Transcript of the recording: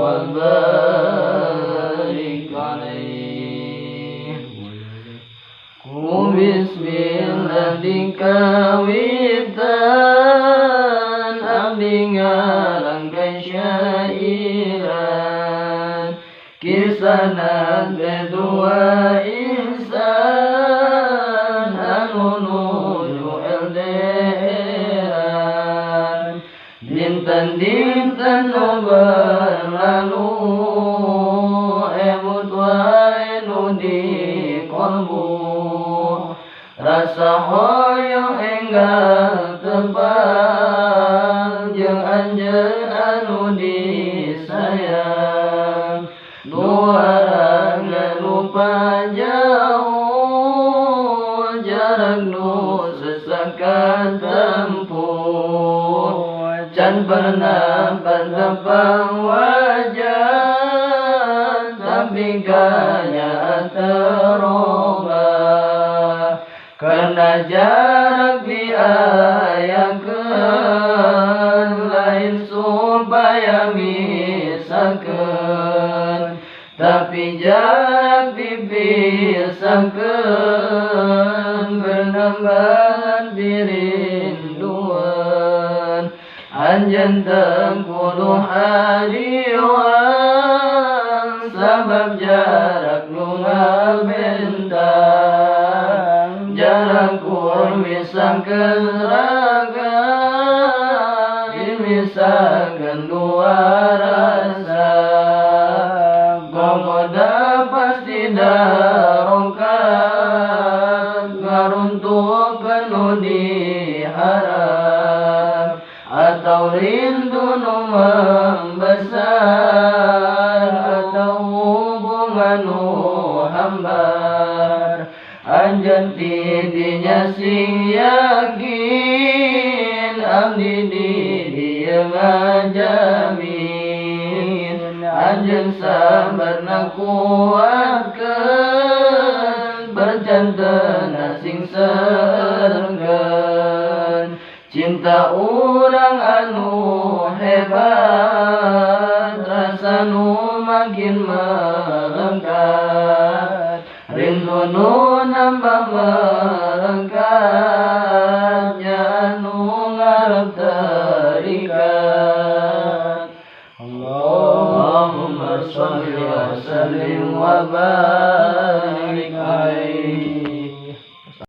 وبارك عليه بسم الله kawitan abdi ngarangkeun syairan kisana kedua insan anu nuju elderan dinten-dinten nu berlalu emut wae nu di kolbu rasa hoyong enggal tebal jeung anjeun anu disayang nuarang nu pajauh jarak nu sesakan tempuh can pernah pantepang wajah tapi kanya terobah karena jarak diayakeun lain supaya misakeun tapi jarak dipisahkeun bernambahan dirinduan anjeun teu kudu hadiwan sabab jarak nu ngabentang jarak kur misahkeun raga dimisahkeun dua rasa gomoda pasti darongkat ngaruntukeun nu diharap atau rindu nu membesar atau hubungan nu hambar anjeun tidinya sing yakin abdi di dieu ngajamin anjeun sabarna kuatkeun berjanten sing serengkeun cinta urang anu hebat rasa nu makin melengkat rindu nu nambah merengkat